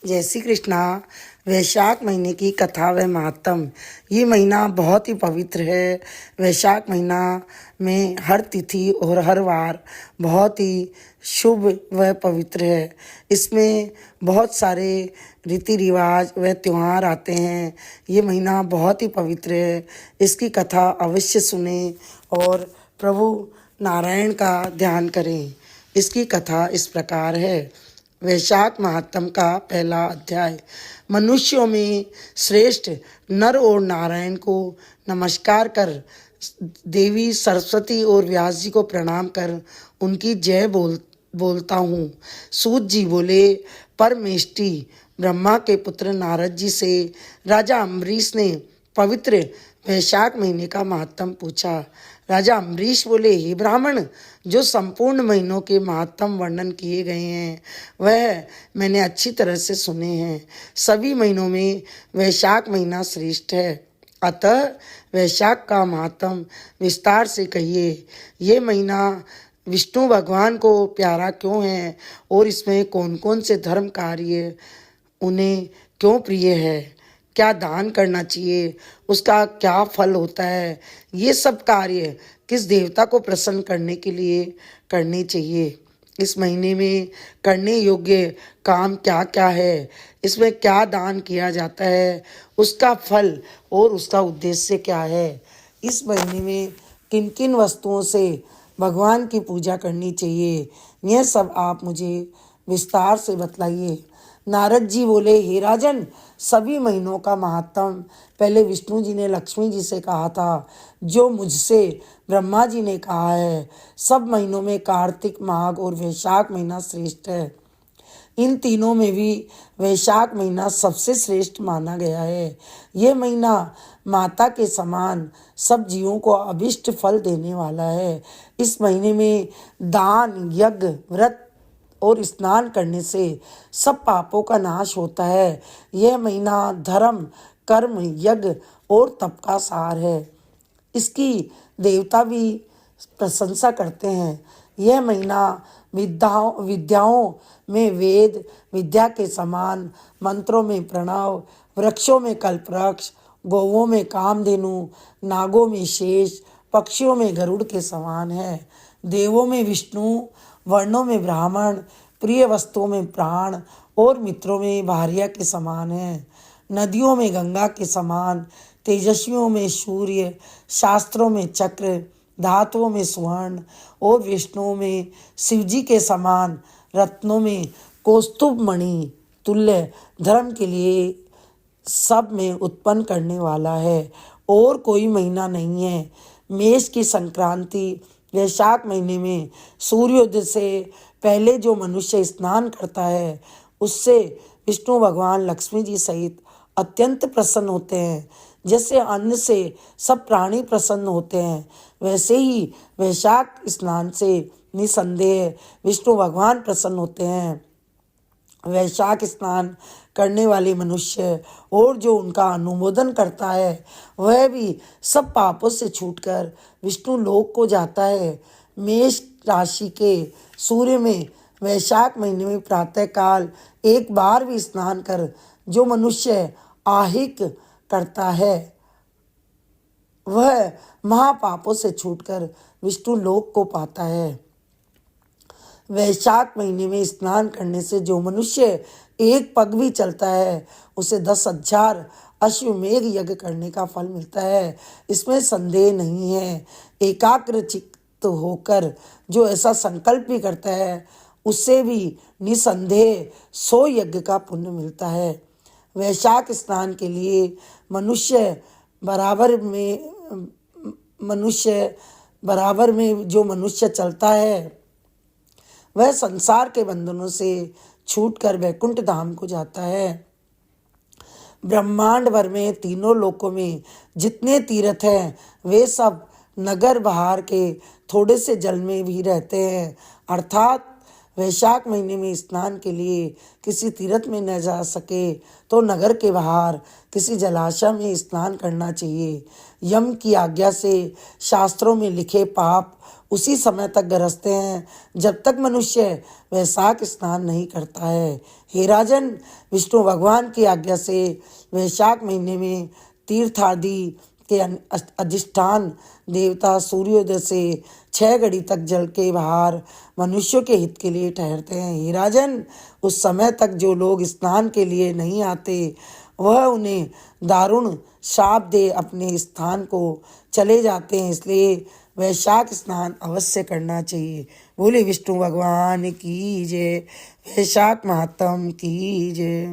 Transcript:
जय श्री कृष्णा। वैशाख महीने की कथा व महात्म। ये महीना बहुत ही पवित्र है। वैशाख महीना में हर तिथि और हर वार बहुत ही शुभ व पवित्र है। इसमें बहुत सारे रीति रिवाज व त्यौहार आते हैं। ये महीना बहुत ही पवित्र है। इसकी कथा अवश्य सुने और प्रभु नारायण का ध्यान करें। इसकी कथा इस प्रकार है। वैशाख महात्म का पहला अध्याय। मनुष्यों में श्रेष्ठ नर और नारायण को नमस्कार कर, देवी सरस्वती और व्यास जी को प्रणाम कर उनकी जय बोलता हूँ। सूत जी बोले, परमेष्टि ब्रह्मा के पुत्र नारद जी से राजा अम्बरीश ने पवित्र वैशाख महीने का महात्म पूछा। राजा अम्बरीश बोले, हे ब्राह्मण, जो संपूर्ण महीनों के महात्म वर्णन किए गए हैं वह मैंने अच्छी तरह से सुने हैं। सभी महीनों में वैशाख महीना श्रेष्ठ है, अतः वैशाख का महात्म विस्तार से कहिए। ये महीना विष्णु भगवान को प्यारा क्यों है और इसमें कौन कौन से धर्म कार्य उन्हें क्यों प्रिय है, क्या दान करना चाहिए, उसका क्या फल होता है, ये सब कार्य किस देवता को प्रसन्न करने के लिए करने चाहिए, इस महीने में करने योग्य काम क्या क्या है, इसमें क्या दान किया जाता है, उसका फल और उसका उद्देश्य क्या है, इस महीने में किन किन वस्तुओं से भगवान की पूजा करनी चाहिए, यह सब आप मुझे विस्तार से बतलाइए। नारद जी बोले, हे राजन, सभी महीनों का महात्म पहले विष्णु जी ने लक्ष्मी जी से कहा था, जो मुझसे ब्रह्मा जी ने कहा है। सब महीनों में कार्तिक, माघ और वैशाख महीना श्रेष्ठ है। इन तीनों में भी वैशाख महीना सबसे श्रेष्ठ माना गया है। ये महीना माता के समान सब जीवों को अभिष्ट फल देने वाला है। इस महीने में दान, यज्ञ, व्रत और स्नान करने से सब पापों का नाश होता है। यह महीना धर्म, कर्म, यज्ञ और तप का सार है। इसकी देवता भी प्रशंसा करते हैं। यह महीना विद्याओं में वेद विद्या के समान, मंत्रों में प्रणव, वृक्षों में कल्पवृक्ष, गौवों में कामधेनु, नागों में शेष, पक्षियों में गरुड़ के समान है। देवों में विष्णु, वर्णों में ब्राह्मण, प्रिय वस्तुओं में प्राण और मित्रों में भार्या के समान है। नदियों में गंगा के समान, तेजस्वियों में सूर्य, शास्त्रों में चक्र, धातुओं में स्वर्ण और विष्णुओं में शिवजी के समान, रत्नों में कौस्तुभ मणि तुल्य, धर्म के लिए सब में उत्पन्न करने वाला है और कोई महीना नहीं है। मेष की संक्रांति वैशाख महीने में सूर्योदय से पहले जो मनुष्य स्नान करता है उससे विष्णु भगवान लक्ष्मी जी सहित अत्यंत प्रसन्न होते हैं। जैसे अन्न से सब प्राणी प्रसन्न होते हैं, वैसे ही वैशाख स्नान से निसंदेह विष्णु भगवान प्रसन्न होते हैं। वैशाख स्नान करने वाले मनुष्य और जो उनका अनुमोदन करता है वह भी सब पापों से छूटकर विष्णु लोक को जाता है। मेष राशि के सूर्य में वैशाख महीने में प्रातःकाल एक बार भी स्नान कर जो मनुष्य आहिक करता है वह महापापों से छूटकर विष्णु लोक को पाता है। वैशाख महीने में स्नान करने से जो मनुष्य एक पग भी चलता है उसे 10,000 अश्वमेध यज्ञ करने का फल मिलता है, इसमें संदेह नहीं है। एकाग्र चित्त होकर जो ऐसा संकल्प भी करता है उससे भी निसंदेह 100 यज्ञ का पुण्य मिलता है। वैशाख स्नान के लिए मनुष्य बराबर में जो मनुष्य चलता है वह संसार के बंधनों से छूटकर वैकुंठ धाम को जाता है। ब्रह्मांड भर में तीनों लोकों में जितने तीर्थ हैं वे सब नगर बाहर के थोड़े से जल में भी रहते हैं। अर्थात वैशाख महीने में स्नान के लिए किसी तीर्थ में न जा सके तो नगर के बाहर किसी जलाशय में स्नान करना चाहिए। यम की आज्ञा से शास्त्रों में लिखे पाप उसी समय तक गरजते हैं जब तक मनुष्य वैशाख स्नान नहीं करता है। हे राजन, विष्णु भगवान की आज्ञा से वैशाख महीने में तीर्थ आदि के अधिष्ठान देवता सूर्योदय से 6 घड़ी तक जल के बाहर मनुष्यों के हित के लिए ठहरते हैं। हे राजन, उस समय तक जो लोग स्नान के लिए नहीं आते वह उन्हें दारुण शाप दे अपने स्थान को चले जाते हैं। इसलिए वैशाख स्नान अवश्य करना चाहिए। बोले विष्णु भगवान की जय, वैशाख महात्म की जय।